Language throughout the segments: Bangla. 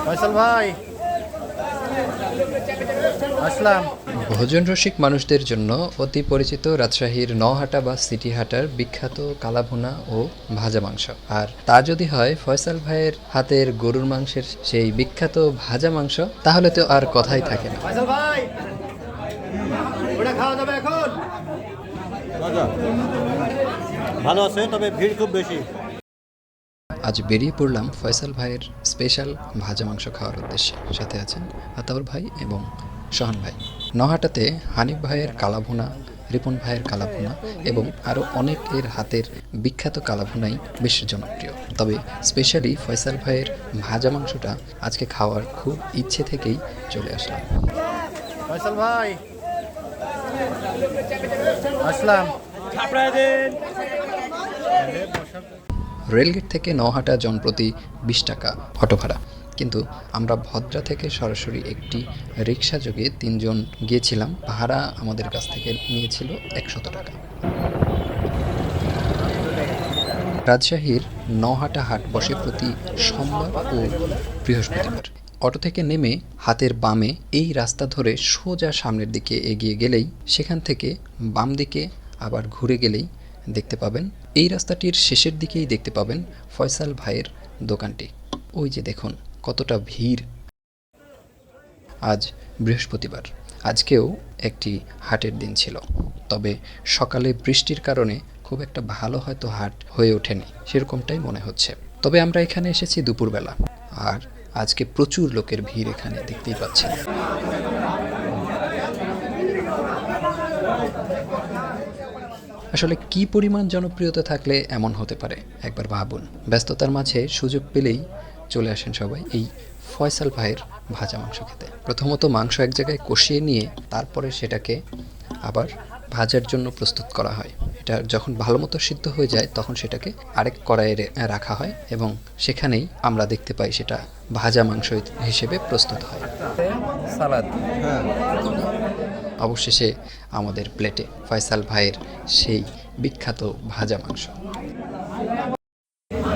ফয়সাল ভাই আসলাম। ভোজন রসিক মানুষদের জন্য অতি পরিচিত রাজশাহীর নওহাটা বা সিটি হাটার বিখ্যাত কালাভুনা ও ভাজা মাংস। আর তা যদি হয় ফয়সাল ভাইয়ের হাতের গরুর মাংসের সেই বিখ্যাত ভাজা মাংস, তাহলে তো আর কথাই থাকে না। ফয়সাল ভাই ওটা খাওয়া যাবে এখন? ভালো আছে, তবে ভিড় খুব বেশি। আজ বেরিয়ে পড়লাম ফয়সাল ভাইয়ের স্পেশাল ভাজা মাংস খাওয়ার উদ্দেশ্যে। সাথে আছেন আতাউর ভাই এবং শহান ভাই। নহাটাতে হানিফ ভাইয়ের কালাভুনা, রিপন ভাইয়ের কালাভুনা এবং আরও অনেকের হাতের বিখ্যাত কালাভুনাই বেশ জনপ্রিয়। তবে স্পেশালি ফয়সাল ভাইয়ের ভাজা মাংসটা আজকে খাওয়ার খুব ইচ্ছে থেকেই চলে আসলাম। ফয়সাল ভাই আসলাম। রেলগেট থেকে নওহাটা জনপ্রতি ২০ টাকা অটো ভাড়া, কিন্তু আমরা ভদ্রা থেকে সরাসরি একটি রিক্সা যোগে ৩ জন গিয়েছিলাম। ভাড়া আমাদের কাছ থেকে নিয়েছিল ১০০ টাকা। রাজশাহীর নওহাটা হাট বসে প্রতি সোমবার ও বৃহস্পতিবার। অটো থেকে নেমে হাতের বামে এই রাস্তা ধরে সোজা সামনের দিকে এগিয়ে গেলেই, সেখান থেকে বাম দিকে আবার ঘুরে গেলেই দেখতে পাবেন, এই রাস্তাটির শেষের দিকেই দেখতে পাবেন ফয়সাল ভাইয়ের দোকানটি। ওই যে দেখুন কতটা ভিড়। আজ বৃহস্পতিবার, আজকেও একটি হাটের দিন ছিল, তবে সকালে বৃষ্টির কারণে খুব একটা ভালো হয়তো হাট হয়ে ওঠেনি, সেরকমটাই মনে হচ্ছে। তবে আমরা এখানে এসেছি দুপুরবেলা, আর আজকে প্রচুর লোকের ভিড় এখানে দেখতেই পাচ্ছেন। আসলে কি পরিমাণ জনপ্রিয়তা থাকলে এমন হতে পারে একবার ভাবুন। ব্যস্ততার মাঝে সুযোগ পেলেই চলে আসেন সবাই এই ফয়সাল ভাইয়ের ভাজা মাংস খেতে। প্রথমত মাংস এক জায়গায় কষিয়ে নিয়ে তারপরে সেটাকে আবার ভাজার জন্য প্রস্তুত করা হয়। এটা যখন ভালো মতো সিদ্ধ হয়ে যায় তখন সেটাকে আরেক কড়াইয়ে রাখা হয় এবং সেখানেই আমরা দেখতে পাই সেটা ভাজা মাংস হিসেবে প্রস্তুত হয়। সালাদ। অবশেষে আমাদের প্লেটে ফয়সাল ভাইয়ের সেই বিখ্যাত ভাজা মাংস।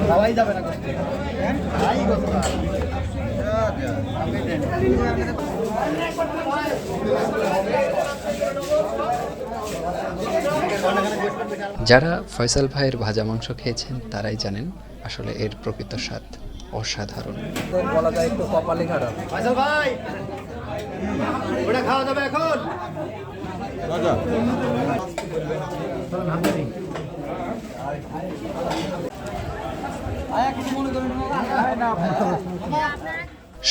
খাওয়াই যাবে না। যারা ফয়সাল ভাইয়ের ভাজা মাংস খেয়েছেন তারাই জানেন আসলে এর প্রকৃত স্বাদ অসাধারণ। বলা যায় একটু কপালে খারাপ। ফয়সাল ভাই ওটা খাওয়া যাবে এখন?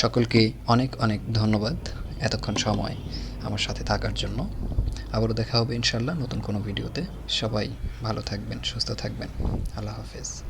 সকলকে অনেক অনেক ধন্যবাদ এতক্ষণ সময় আমার সাথে থাকার জন্য। আবারও দেখা হবে ইনশাল্লাহ নতুন কোনো ভিডিওতে। সবাই ভালো থাকবেন, সুস্থ থাকবেন। আল্লাহ হাফেজ।